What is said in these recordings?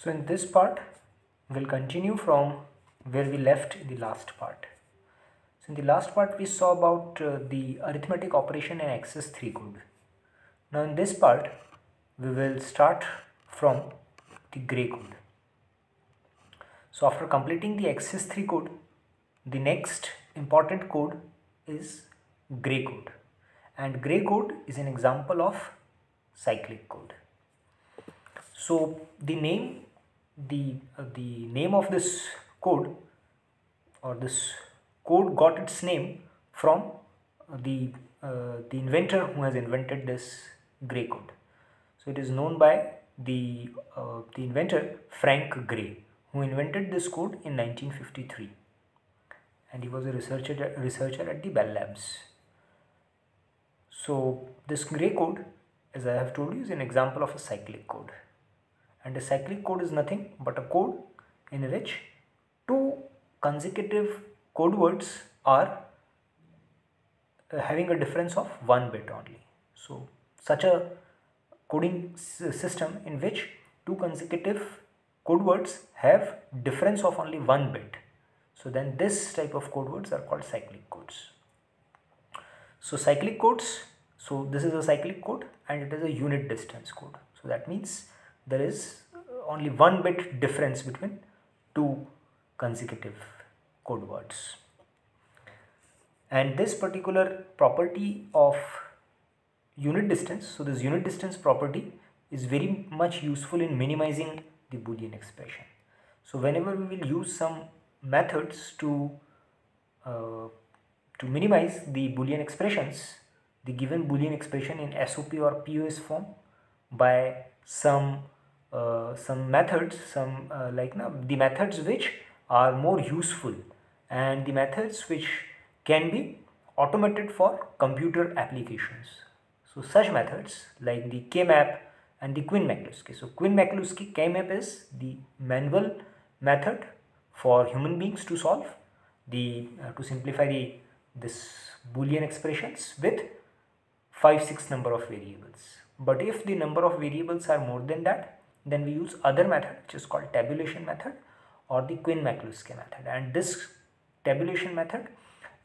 So in this part, we'll continue from where we left in the last part. So in the last part, we saw about the arithmetic operation in XS3 code. Now in this part, we will start from the gray code. So after completing the XS3 code, the next important code is gray code. And gray code is an example of cyclic code. So the name of this code, or this code, got its name from the inventor who has invented this gray code. So it is known by the inventor Frank Gray, who invented this code in 1953, and he was a researcher at the Bell Labs. So this gray code, as I have told you, is an example of a cyclic code. And a cyclic code is nothing but a code in which two consecutive code words are having a difference of 1 bit only. So such a coding system in which two consecutive code words have difference of only 1 bit. So then this type of code words are called cyclic codes. So cyclic codes, so this is a cyclic code and it is a unit distance code. So that means there is only 1 bit difference between two consecutive code words. And this particular property of unit distance, so this unit distance property is very much useful in minimizing the Boolean expression. So whenever we will use some methods to minimize the Boolean expressions, the given Boolean expression in SOP or POS form, by some methods, the methods which are more useful and the methods which can be automated for computer applications. So such methods like the K-map and the Quinn-McCluskey. So Quinn-McCluskey K-map is the manual method for human beings to solve to simplify this Boolean expressions with 5-6 number of variables. But if the number of variables are more than that, then we use other method which is called tabulation method or the Quinn-McCluskey method. And this tabulation method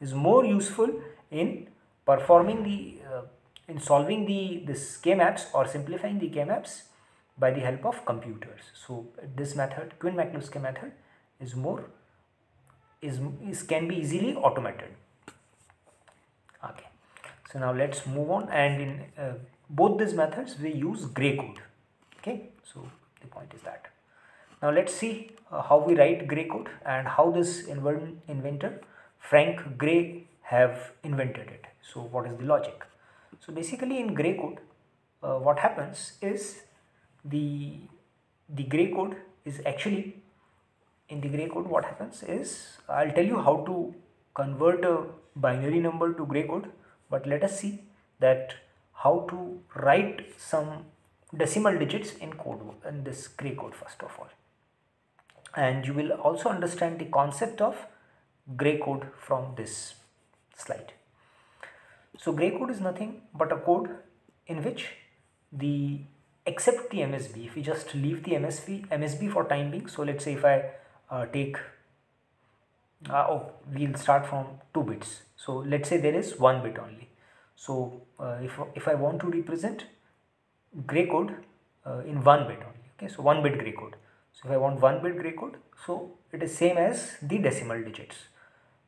is more useful in performing in solving this K-maps or simplifying the K-maps by the help of computers. So this method, Quinn-McCluskey method, can be easily automated. Okay. So now let's move on, and in both these methods we use gray code. Okay, so the point is that. Now let's see how we write gray code and how this inventor Frank Gray have invented it. So what is the logic? So basically in gray code, what happens is the gray code is actually, in the gray code what happens is, I'll tell you how to convert a binary number to gray code, but let us see that how to write some decimal digits in this gray code first of all. And you will also understand the concept of gray code from this slide. So gray code is nothing but a code in which except the MSB, if we just leave the MSB for time being, so let's say if I we'll start from 2 bits. So let's say there is 1 bit only. So if I want to represent gray code in 1 bit only, okay, so 1 bit gray code. So if I want 1 bit gray code, so it is same as the decimal digits.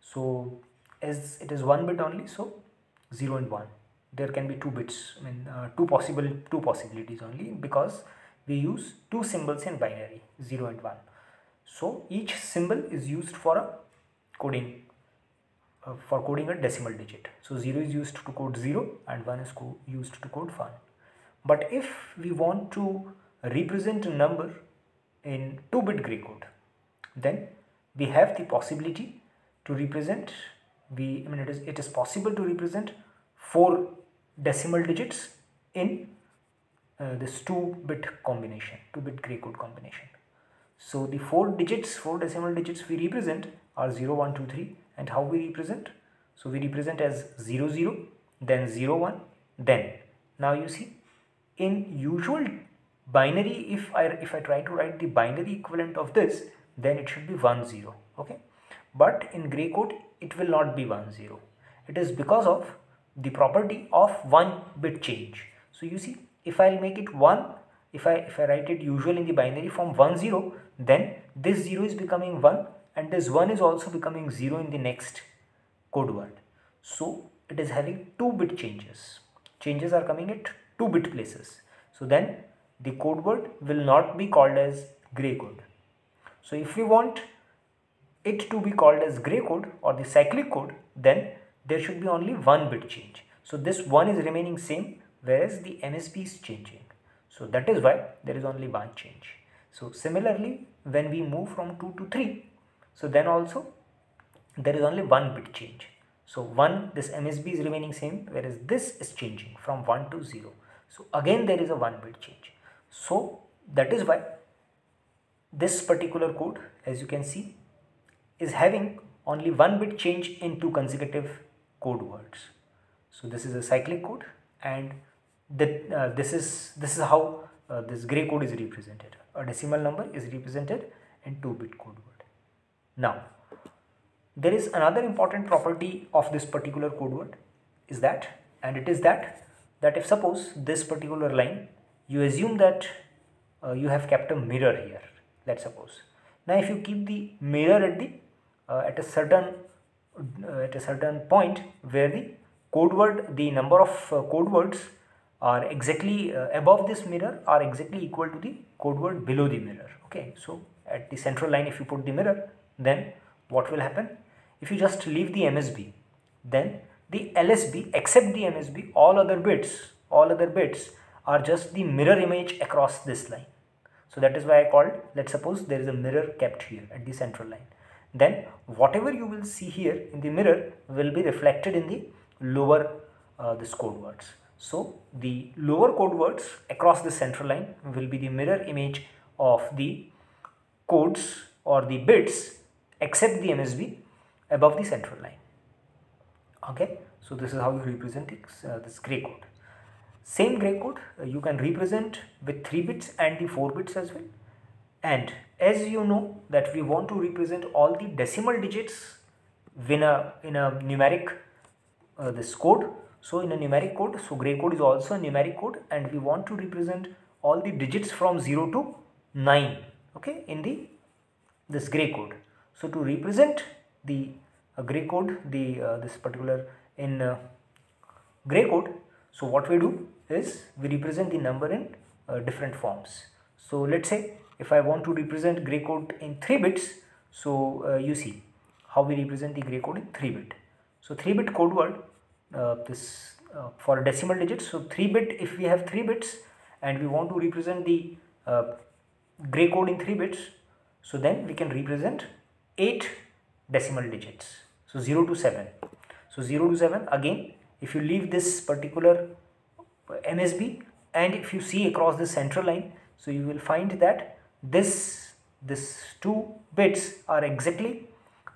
So as it is 1 bit only, so 0 and 1. There can be 2 bits, I mean two possibilities only, because we use 2 symbols in binary, 0 and 1. So each symbol is used for coding a decimal digit. So 0 is used to code 0 and 1 is used to code 1. But if we want to represent a number in 2-bit gray code, then we have the possibility to represent it is possible to represent 4 decimal digits in this 2-bit gray code combination. So the 4 decimal digits we represent are 0, 1, 2, 3. And how we represent? So we represent as 0, 0, then 0, 1, then. Now you see, in usual binary, if I try to write the binary equivalent of this, then it should be 1 0. Okay, but in gray code it will not be 1 0. It is because of the property of 1 bit change. So you see, if I'll make it 1, if I write it usual in the binary form 1 0, then this 0 is becoming 1 and this 1 is also becoming 0 in the next code word. So it is having 2 bit changes. Changes are coming at 2 bit places. So then the code word will not be called as gray code. So if we want it to be called as gray code or the cyclic code, then there should be only 1 bit change. So this 1 is remaining same, whereas the MSB is changing. So that is why there is only 1 change. So similarly, when we move from 2 to 3, so then also there is only 1 bit change. So this MSB is remaining same, whereas this is changing from 1 to 0. So again there is a 1 bit change. So that is why this particular code, as you can see, is having only 1 bit change in 2 consecutive code words. So this is a cyclic code, and this is how this gray code is represented. A decimal number is represented in 2-bit code word. Now there is another important property of this particular code word is that, and it is that if suppose this particular line, you assume that you have kept a mirror here, let's suppose. Now if you keep the mirror at a certain point where the code word, the number of code words are exactly above this mirror are exactly equal to the code word below the mirror. Okay, so at the central line if you put the mirror, then what will happen? If you just leave the MSB, then the LSB, except the MSB, all other bits are just the mirror image across this line. So that is why I called, let's suppose there is a mirror kept here at the central line. Then whatever you will see here in the mirror will be reflected in the lower this code words. So the lower code words across the central line will be the mirror image of the codes or the bits except the MSB above the central line. Okay, so this is how you represent this gray code. Same gray code you can represent with 3 bits and the 4 bits as well. And as you know that we want to represent all the decimal digits in a numeric this code. So in a numeric code, so gray code is also a numeric code, and we want to represent all the digits from 0 to 9, okay, in this gray code. So to represent the gray code, this particular in gray code, so what we do is we represent the number in different forms. So let's say if I want to represent gray code in 3 bits, so you see how we represent the gray code in 3 bit. So 3 bit code word, for decimal digits, so 3 bit, if we have 3 bits and we want to represent the gray code in 3 bits, so then we can represent 8 decimal digits, so 0 to 7. So 0 to 7, again if you leave this particular MSB and if you see across the central line, so you will find that this 2 bits are exactly,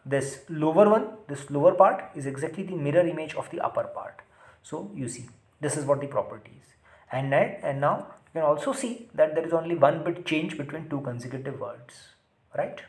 this lower part is exactly the mirror image of the upper part. So you see, this is what the property is. And now you can also see that there is only 1 bit change between 2 consecutive words, right?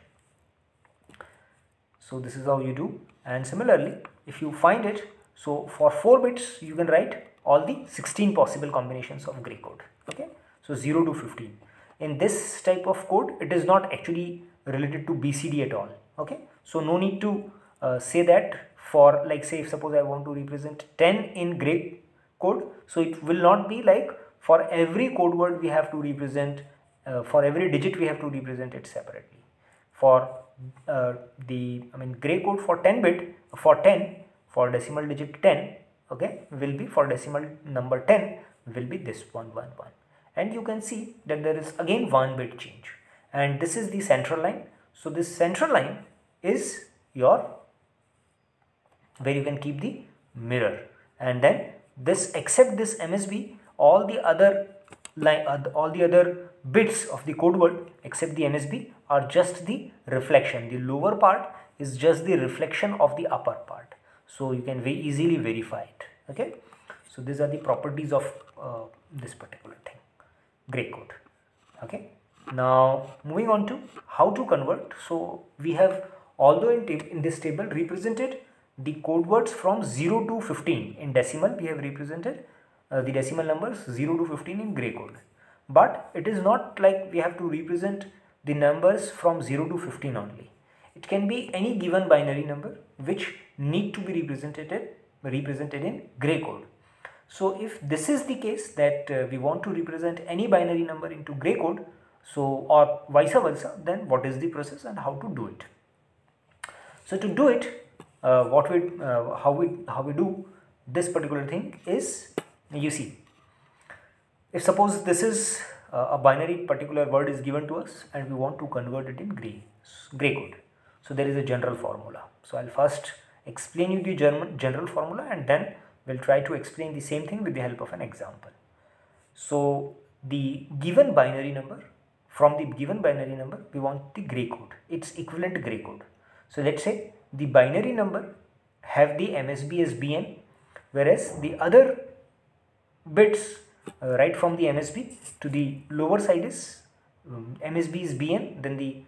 So this is how you do. And similarly, if you find it, so for 4 bits you can write all the 16 possible combinations of gray code. Okay, so 0 to 15. In this type of code, it is not actually related to BCD at all. Okay, so no need to say that for, like, say if suppose I want to represent 10 in gray code, so it will not be like for every code word we have to represent, for every digit we have to represent it separately. For gray code for 10 bit, for decimal digit 10, okay, will be for decimal number 10 will be this 111, and you can see that there is again 1 bit change, and this is the central line. So this central line is your where you can keep the mirror, and then this, except this MSB, all the other bits of the code word except the MSB are just the reflection. The lower part is just the reflection of the upper part, so you can very easily verify it. Okay, so these are the properties of this particular thing, gray code. Now moving on to how to convert. So we have, although in this table represented the code words from 0 to 15 in decimal, we have represented the decimal numbers 0 to 15 in grey code. But it is not like we have to represent the numbers from 0 to 15 only. It can be any given binary number which need to be represented in grey code. So if this is the case that we want to represent any binary number into grey code, so or vice versa, then what is the process and how to do it? So to do it, how we do this particular thing is, you see, if suppose this is a binary particular word is given to us and we want to convert it in grey code. So there is a general formula. So I'll first explain you the general formula and then we'll try to explain the same thing with the help of an example. So the given binary number, from the given binary number we want the grey code, its equivalent grey code. So let's say the binary number have the MSB as BN, whereas the other bits right from the MSB to the lower side is MSB is BN, then the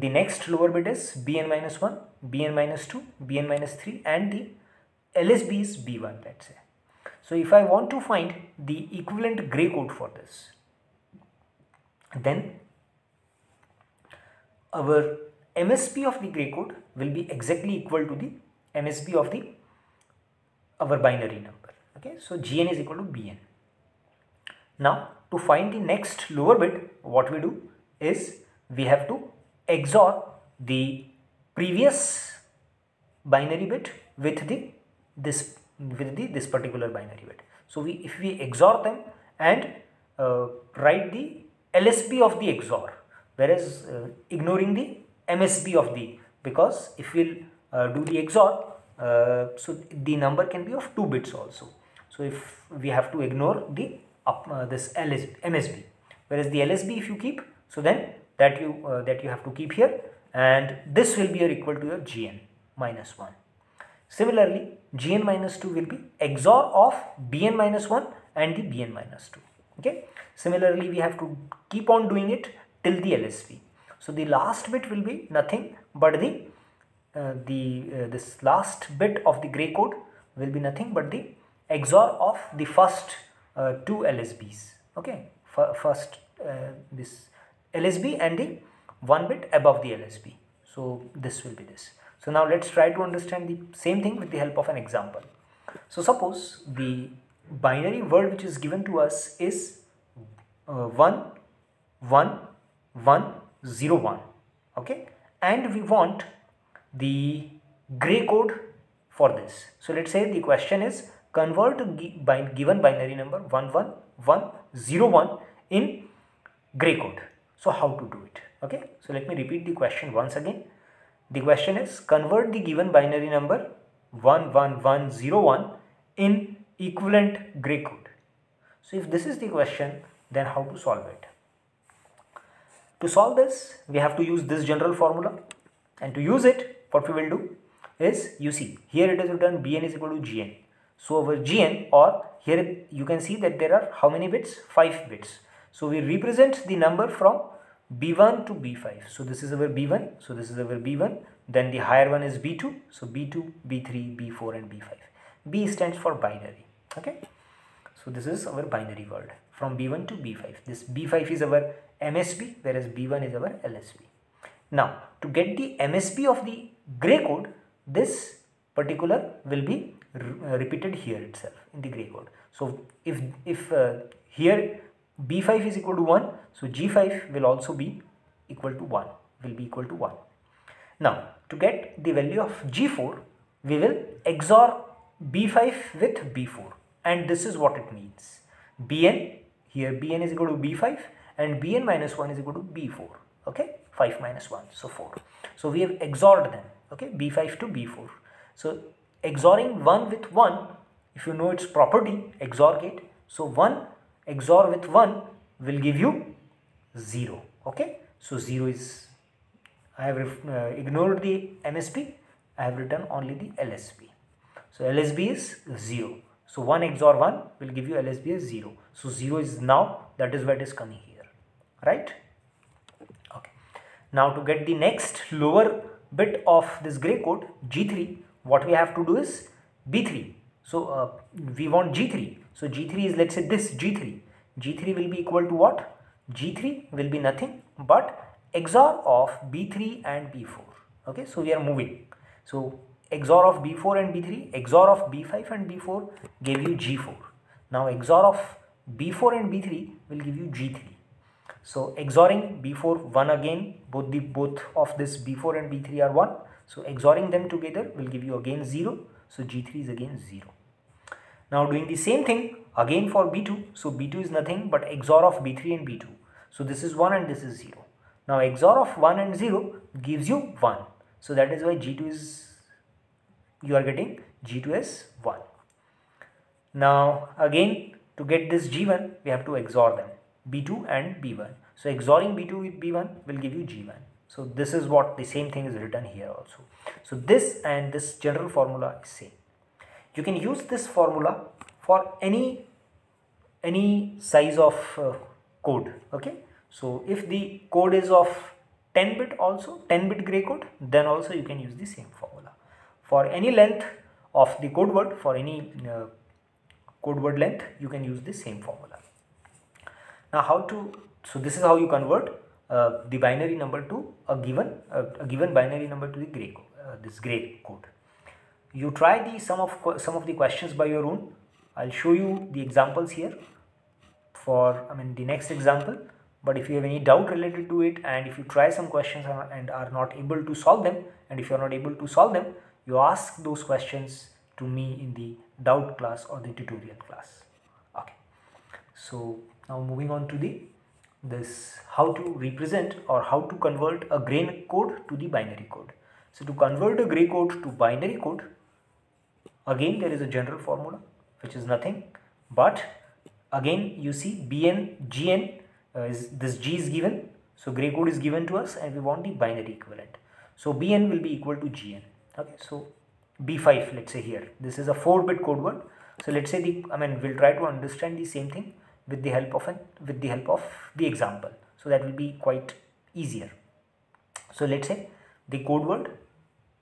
next lower bit is BN minus 1, BN minus 2, BN minus 3 and the LSB is B1, let's say. So if I want to find the equivalent grey code for this, then our MSB of the grey code will be exactly equal to the MSB of our binary number. Okay, so GN is equal to BN. Now to find the next lower bit, what we do is we have to XOR the previous binary bit with this particular binary bit. So if we XOR them and write the LSB of the XOR, whereas ignoring the MSB of the, because if we'll do the XOR, so the number can be of 2 bits also. So if we have to ignore the this MSB, whereas the LSB if you keep, so then that you have to keep here, and this will be equal to your GN minus 1. Similarly, GN minus 2 will be XOR of BN minus 1 and the BN minus 2. Okay. Similarly, we have to keep on doing it till the LSB. So the last bit will be nothing but this last bit of the grey code will be nothing but the XOR of the first 2 LSBs. Okay, first this LSB and the 1 bit above the LSB. So this will be this. So now let's try to understand the same thing with the help of an example. So suppose the binary word which is given to us is 1 1 1 0 1. Okay, and we want the grey code for this. So let's say the question is convert given binary number 1 1 1 0 1 in grey code. So how to do it? Okay, so let me repeat the question once again. The question is convert the given binary number 1 1 1 0 1 in equivalent grey code. So if this is the question, then how to solve it? To solve this, we have to use this general formula, and to use it, what we will do is, you see here it is written BN is equal to GN. So our GN, or here you can see that there are how many bits? 5 bits. So we represent the number from B1 to B5. So this is our B1, so this is our B1, then the higher one is B2, so B2, B3, B4 and B5. B stands for binary. Okay, so this is our binary word from B1 to B5. This B5 is our MSB, whereas B1 is our LSB. Now to get the MSB of the grey code, this particular will be repeated here itself in the grey code. So if here B5 is equal to 1, so G5 will also be equal to 1, Now to get the value of G4, we will XOR B5 with B4, and this is what it means. BN, here BN is equal to B5 and BN minus 1 is equal to B4. Okay, 5 minus 1, so 4. So we have XORed them. Okay, B5 to B4. So XORing 1 with 1, if you know its property, XOR gate, so 1 XOR with 1 will give you 0. Okay, so 0 is, I have ignored the MSB, I have written only the LSB. So LSB is 0. So 1 XOR 1 will give you LSB as 0. So 0 is now, that is why it is coming here, right? Okay. Now to get the next lower bit of this gray code, G3, what we have to do is B3. So we want G3. So G3 is, let's say, this G3. G3 will be equal to what? G3 will be nothing but XOR of B3 and B4. Okay, so we are moving. So XOR of B4 and B3, XOR of B5 and B4 gave you G4. Now XOR of B4 and B3 will give you G3. So XORing B4 1 again, both of this B4 and B3 are 1. So XORing them together will give you again 0. So G3 is again 0. Now doing the same thing again for B2. So B2 is nothing but XOR of B3 and B2. So this is 1 and this is 0. Now XOR of 1 and 0 gives you 1. So that is why G2 is, you are getting G2 as 1. Now again to get this G1 we have to XOR them, B2 and B1. So XORing B2 with B1 will give you G1. So this is what the same thing is written here also. So this and this general formula is same. You can use this formula for any size of code. Okay. So if the code is of 10-bit also, 10-bit gray code, then also you can use the same formula. For any length of the code word, for any code word length, you can use the same formula. Now so this is how you convert the binary number to a given binary number to the gray code, this gray code. You try the some of the questions by your own. I'll show you the examples here for the next example. But if you have any doubt related to it, and if you try some questions and are not able to solve them, and if you are not able to solve them, you ask those questions to me in the doubt class or the tutorial class. Okay. So now moving on to this how to represent or how to convert a gray code to the binary code. So to convert a gray code to binary code, again there is a general formula which is nothing but, again you see Bn Gn, this G is given, so gray code is given to us and we want the binary equivalent. So Bn will be equal to Gn. Okay, so B5, let's say here, this is a 4-bit code word. So let's say we'll try to understand the same thing with the help of the example. So that will be quite easier. So let's say the code word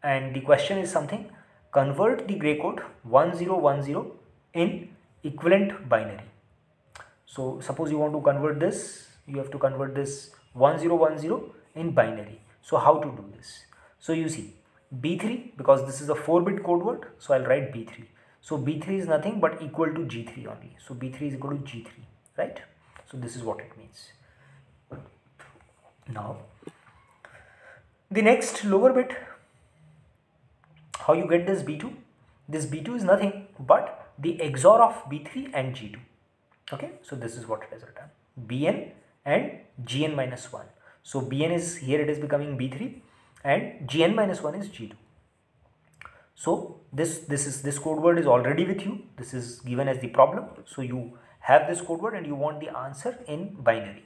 and the question is something, convert the gray code 1010 in equivalent binary. So suppose you want to convert this, you have to convert this 1010 in binary. So how to do this? So you see B3, because this is a 4-bit code word, so I'll write B3. So B3 is nothing but equal to G3 only. So B3 is equal to G3, right? So this is what it means. Now the next lower bit, how you get this B2? This B2 is nothing but the XOR of B3 and G2. Okay, so this is what it is written, Bn and Gn minus 1. So Bn is here, it is becoming B3 and Gn minus 1 is G2. So this code word is already with you. This is given as the problem. So you have this code word and you want the answer in binary.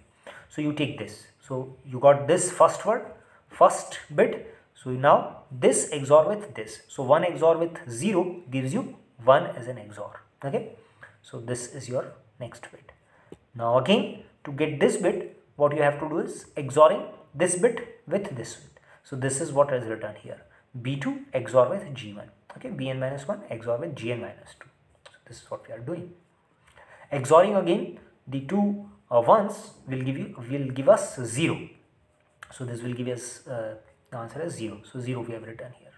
So you take this. So you got this first word, first bit. So now this XOR with this. So 1 XOR with 0 gives you 1 as an XOR. Okay. So this is your next bit. Now again to get this bit, what you have to do is XORing this bit with this bit. So this is what is written here, B2 XOR with G1. Okay, Bn minus 1 XOR with Gn minus 2. So this is what we are doing. XORing again the two ones will give us 0. So this will give us the answer as 0. So 0 we have written here.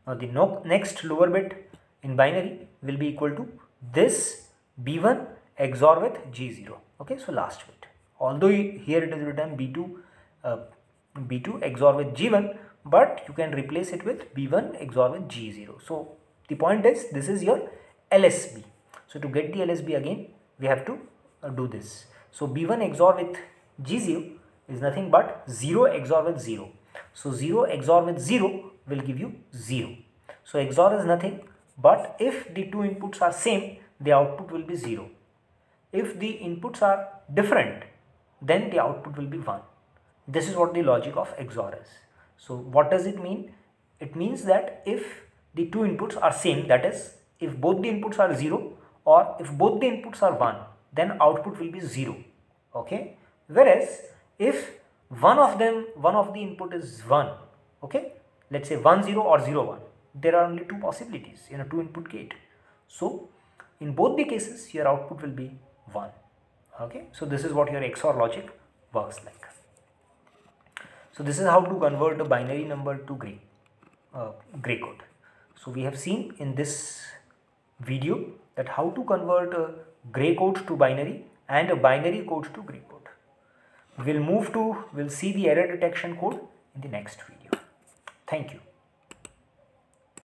Now the next lower bit in binary will be equal to this B1 XOR with G0. Okay, so last bit. Although here it is written B2 XOR with G1, but you can replace it with B1 XOR with G0. So the point is, this is your LSB. So to get the LSB again, we have to do this. So B1 XOR with G0 is nothing but 0 XOR with 0. So 0 XOR with 0 will give you 0. So XOR is nothing but if the two inputs are same, the output will be 0. If the inputs are different, then the output will be 1. This is what the logic of XOR is. So what does it mean? It means that if the two inputs are same, that is, if both the inputs are 0 or if both the inputs are 1, then output will be 0. Okay. Whereas if one of the input is 1, okay, let's say 1 0 or 0 1, there are only two possibilities in a 2 input gate. So in both the cases your output will be 1. Okay, so this is what your XOR logic works like. So this is how to convert a binary number to gray code. So we have seen in this video that how to convert a gray code to binary and a binary code to gray code. We'll see the error detection code in the next video. Thank you.